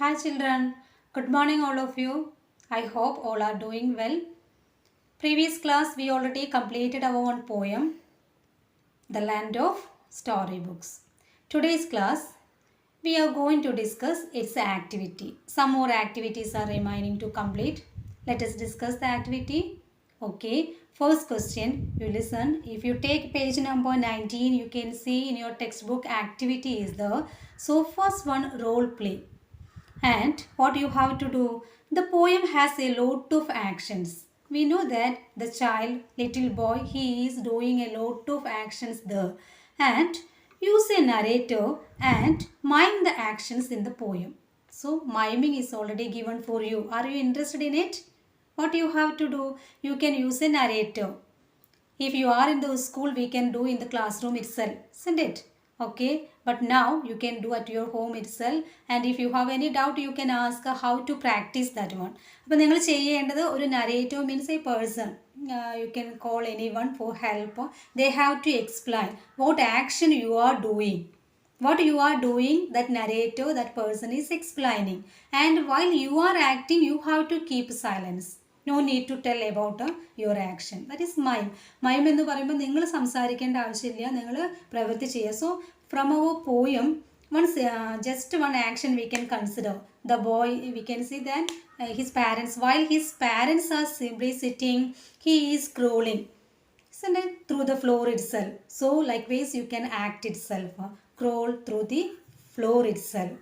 Hi children, good morning all of you. I hope all are doing well. Previous class we already completed our one poem, The Land of Storybooks. Today's class we are going to discuss its activity. Some more activities are remaining to complete. Let us discuss the activity. Okay, first question, you listen. If you take page number 19, you can see in your textbook activity is the so first one role play. And what you have to do, the poem has a lot of actions. We know that the child, little boy, he is doing a lot of actions there. And use a narrator and mime the actions in the poem. So miming is already given for you. Are you interested in it? What you have to do, you can use a narrator. If you are in the school, we can do in the classroom itself, isn't it? Okay, but now you can do at your home itself, and if you have any doubt you can ask how to practice that one. അപ്പോൾ നിങ്ങൾ ചെയ്യേണ്ടത് ഒരു narrator means a person. You can call anyone for help. They have to explain what action you are doing. What you are doing, that narrator, that person is explaining. And while you are acting, you have to keep silence. No need to tell about your action. That is mime. Mime എന്ന് പറയുമ്പോൾ നിങ്ങൾ സംസാരിക്കേണ്ട ആവശ്യമില്ല, നിങ്ങൾ പ്രവൃത്തി ചെയ്യുക. So from our poem, just one action we can consider. The boy, we can see that his parents, while his parents are simply sitting, he is scrolling, isn't it, through the floor itself. So likewise you can act itself, crawl through the floor itself.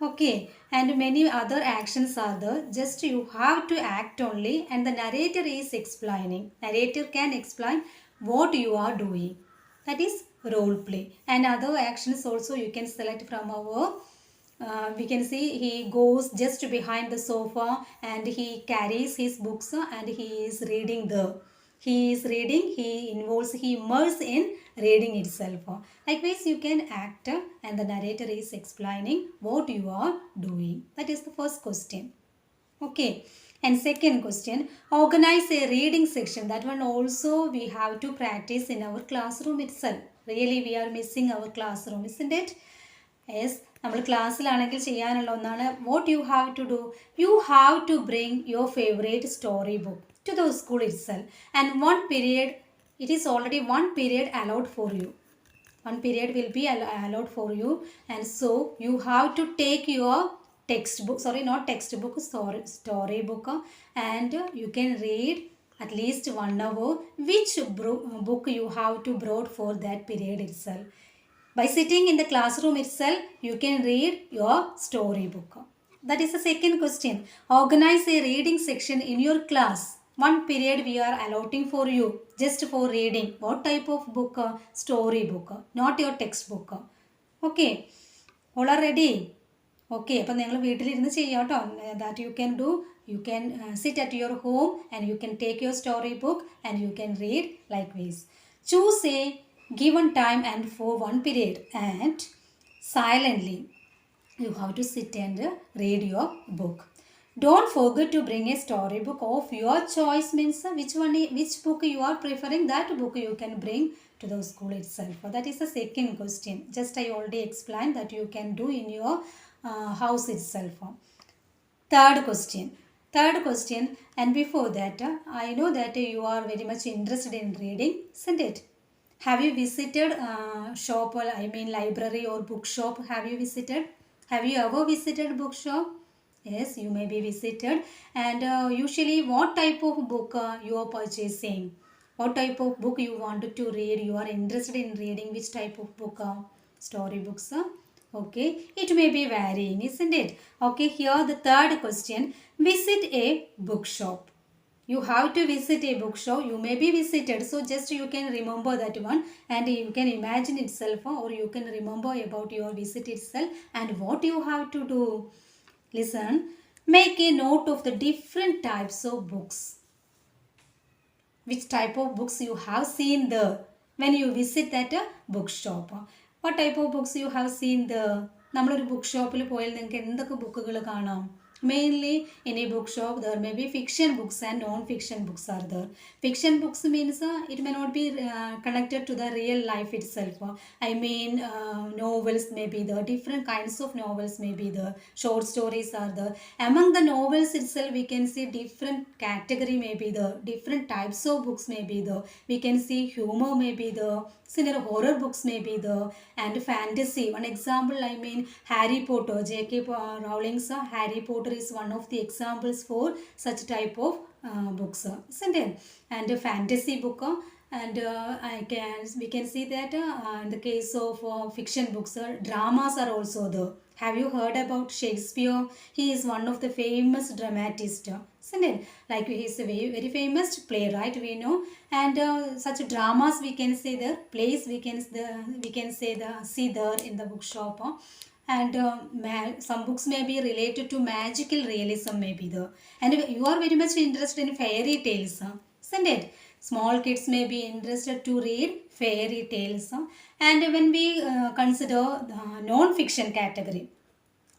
Okay, and many other actions are there. Just you have to act only, and the narrator is explaining. Narrator can explain what you are doing. That is role play. And other actions also you can select from our we can see he goes just behind the sofa and he carries his books and he is reading there. He is reading, he involves, he immerses in reading itself. Likewise, you can act and the narrator is explaining what you are doing. That is the first question. Okay. And second question, organize a reading section. That one also we have to practice in our classroom itself. Really, we are missing our classroom, isn't it? Yes, നമ്മൾ ക്ലാസ്സിലാണെങ്കിൽ ചെയ്യാനുള്ള ഒന്നാണ് what you have to do. You have to bring your favorite story book to the school itself. And one period, it is already one period allowed for you. One period will be allowed for you. And so you have to take your textbook, sorry, not textbook, story book, and you can read at least 1 hour which book you have to brought for that period itself. By sitting in the classroom itself, you can read your storybook. That is the second question. Organize a reading section in your class. One period we are allotting for you just for reading. What type of book? Storybook, not your textbook. Okay. All are ready? Okay. അപ്പോൾ നിങ്ങൾ വീട്ടിലിരുന്ന് ചെയ്യാം കേട്ടോ. That you can do. You can sit at your home and you can take your storybook and you can read likewise. Choose a given time and for one period and silently you have to sit and read your book. Don't forget to bring a storybook of your choice, means which book you are preferring, that book you can bring to the school itself. That is the second question. Just I already explained that you can do in your house itself. Third question, and before that I know that you are very much interested in reading, isn't it? Have you visited shop, or I mean library or bookshop? Have you visited? Have you ever visited bookshop? Yes, you may be visited. And usually what type of book you are purchasing? What type of book you wanted to read? You are interested in reading which type of book? Story books. Okay, it may be varying, isn't it? Okay, here the third question. Visit a bookshop. You have to visit a bookshop. You may be visited. So just you can remember that one and you can imagine itself, or you can remember about your visit itself and what you have to do. Listen, make a note of the different types of books. Which type of books you have seen there when you visit that bookshop. What type of books you have seen there? നമ്മളൊരു book ഷോപ്പിൽ പോയാൽ നിങ്ങൾക്ക് എന്തൊക്കെ ബുക്കുകൾ കാണാം? Mainly in a bookshop there may be fiction books and non-fiction books are there. Fiction books means it may not be connected to the real life itself. I mean novels may be there, different kinds of novels may be there, short stories are there. Among the novels itself we can see different category may be there, different types of books may be there. We can see humor may be there, similar horror books may be there, and fantasy. One example, I mean Harry Potter. J.K. Rowling's Harry Potter is one of the examples for such type of books, isn't it? And a fantasy book. And we can see that in the case of fiction books, dramas are also there. Have you heard about Shakespeare? He is one of the famous dramatist, isn't it? Like he is a very, very famous playwright, we know. And such dramas we can say there, plays we can say see there in the bookshop. And some books may be related to magical realism may be there. And you are very much interested in fairy tales, isn't it? Small kids may be interested to read fairy tales. And when we consider the non-fiction category,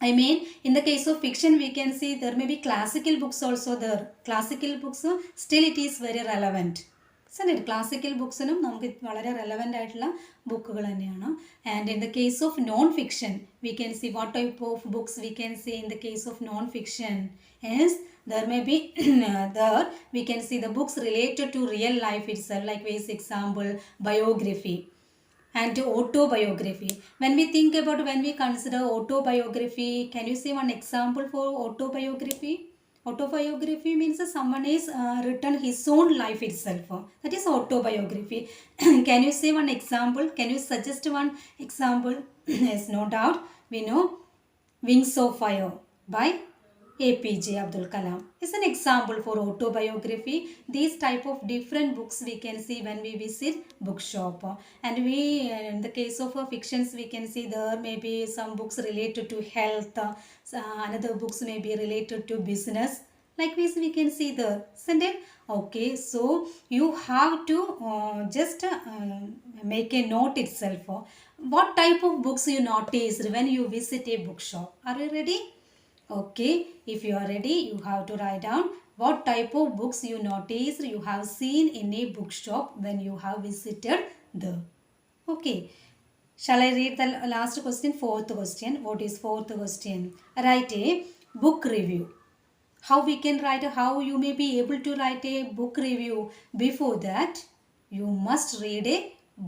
I mean, in the case of fiction, we can see there may be classical books also there. Classical books, still it is very relevant. Isn't it? Classical books നമുക്ക് വളരെ relevant ആയിട്ടുള്ള ബുക്കുകൾ തന്നെയാണ്. And in the case of non-fiction, we can see what type of books we can see in the case of non-fiction. Yes, there may be there we can see the books related to real life itself, like for example, biography and autobiography. When we consider autobiography, can you say one example for autobiography? Autobiography means someone is written his own life itself. That is autobiography. Can you say one example? Can you suggest one example? Yes, no doubt. We know Wings of Fire by APJ Abdul Kalam is an example for autobiography. These type of different books we can see when we visit bookshop. And we, in the case of fictions, we can see there may be some books related to health. Another books may be related to business. Like this we can see there, isn't it? Okay, so you have to just make a note itself. What type of books you noticed when you visit a bookshop? Are you ready? Okay, if you are ready, you have to write down what type of books you noticed you have seen in a bookshop when you have visited there. Okay, shall I read the last question? Fourth question. What is fourth question? Write a book review. How we can write, how you may be able to write a book review? Before that, you must read a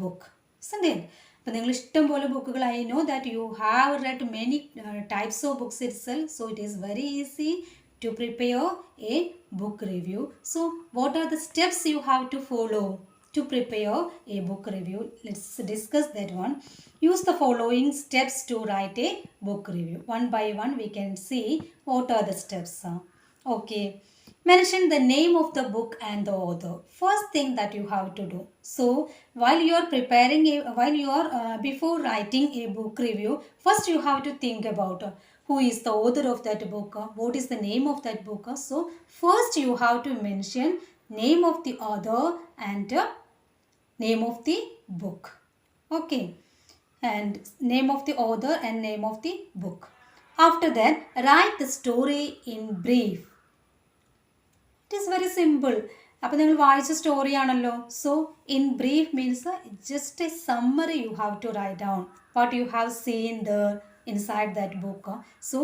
book, isn't it? അപ്പോൾ നിങ്ങൾ ഇഷ്ടം പോലെ ബുക്കുകൾ, I know that you have red many types of books itself, so it is very easy to prepare a book review. So what are the steps you have to follow to prepare a book review? Let's discuss that one. Use the following steps to write a book review. One by one we can see what are the steps. Okay, mention the name of the book and the author. First thing that you have to do. So while you are preparing before writing a book review, first you have to think about who is the author of that book, what is the name of that book. So first you have to mention name of the author and name of the book. Okay, and name of the author and name of the book. After that, write the story in brief. It is very simple. അപ്പോൾ നിങ്ങൾ വായിച്ച story ആണല്ലോ. So in brief means just a summary you have to write down what you have seen there inside that book. So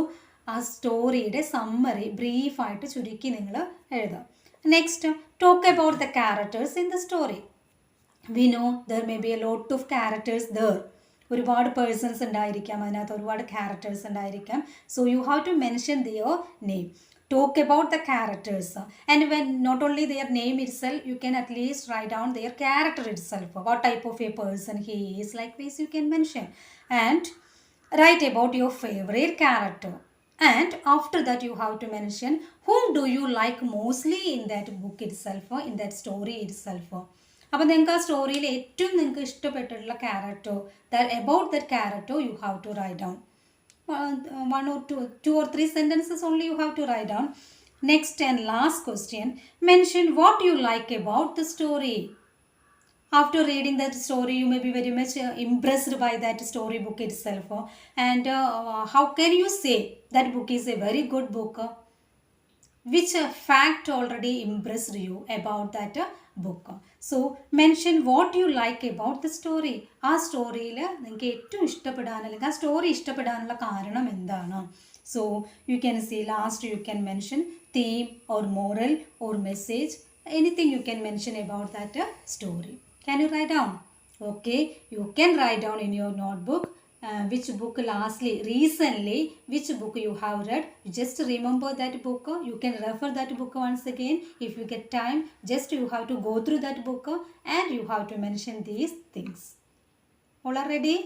ആ സ്റ്റോറിയുടെ summary ബ്രീഫായിട്ട് ചുരുക്കി നിങ്ങൾ എഴുതാം. Next, talk about the characters in the story. We know there may be a lot of characters there. ഒരുപാട് persons ഉണ്ടായിരിക്കാം, അതിനകത്ത് ഒരുപാട് ക്യാരക്ടേഴ്സ് ഉണ്ടായിരിക്കാം. So you have to mention their name. Talk about the characters, and when not only their name itself, you can at least write down their character itself, what type of a person he is. Like this you can mention, and write about your favorite character. And after that you have to mention whom do you like mostly in that book itself, in that story itself. അപ്പോൾ നിങ്ങൾക്ക് ആ സ്റ്റോറിയിൽ ഏറ്റവും നിങ്ങൾക്ക് ഇഷ്ടപ്പെട്ടിട്ടുള്ള character, about that character you have to write down. One or two or three sentences only you have to write down. Next and last question, mention what you like about the story. After reading that story, you may be very much impressed by that storybook itself. And how can you say that book is a very good book? Which fact already impressed you about that book? So mention what you like about the story. ആ സ്റ്റോറിയിൽ നിങ്ങൾക്ക് ഏറ്റവും ഇഷ്ടപ്പെടാൻ അല്ലെങ്കിൽ ആ story ഇഷ്ടപ്പെടാനുള്ള കാരണം എന്താണ്? So you can see last you can mention theme or moral or message, anything you can mention about that story. Can you write down? Okay, you can write down in your notebook which book lastly recently which book you have read. You just remember that book. You can refer that book once again if you get time. Just you have to go through that book and you have to mention these things. All are ready?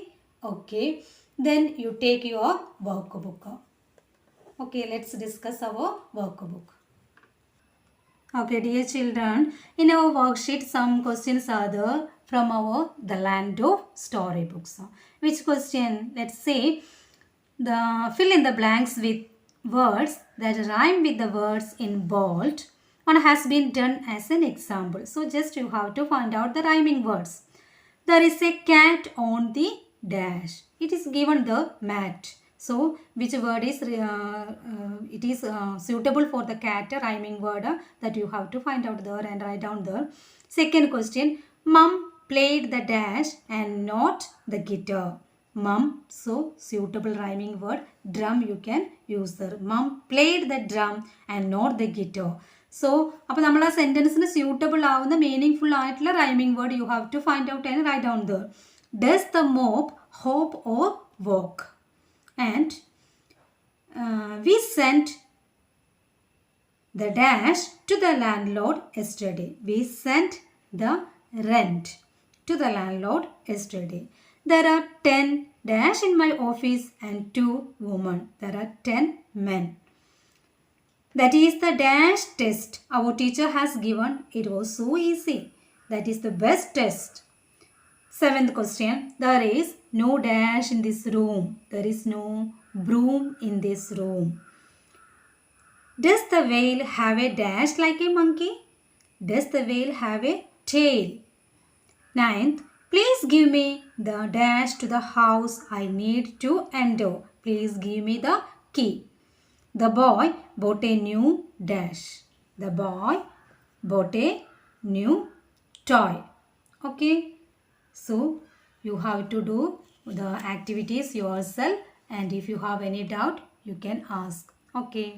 Okay, then you take your workbook. Okay, let's discuss our workbook. Okay, dear children, in our worksheet some questions are there from our The Land of Storybooks. Which question? Let's say fill in the blanks with words that rhyme with the words in bold. One has been done as an example. So just you have to find out the rhyming words. There is a cat on the dash. It is given the mat. So which word is suitable for the cat, rhyming word that you have to find out there and write down there. Second question, mum played the dash and not the guitar. Mum, so suitable rhyming word. Drum you can use there. Mum played the drum and not the guitar. So അപ്പോൾ നമ്മൾ ആ സെൻറ്റൻസിന് suitable ആവുന്ന meaningful ആയിട്ടുള്ള rhyming word you have to find out and write down there. Does the mop hope or walk? And we sent the dash to the landlord yesterday. We sent the rent to the landlord yesterday. There are 10 dash in my office and 2 women. There are 10 men. That is the dash test our teacher has given. It was so easy. That is the best test. Seventh question, there is no dash in this room. There is no broom in this room. Does the whale have a dash like a monkey? Does the whale have a tail? Ninth, please give me the dash to the house I need to enter. Please give me the key. The boy bought a new dash. The boy bought a new toy. Okay. So you have to do the activities yourself, and if you have any doubt you can ask. Okay.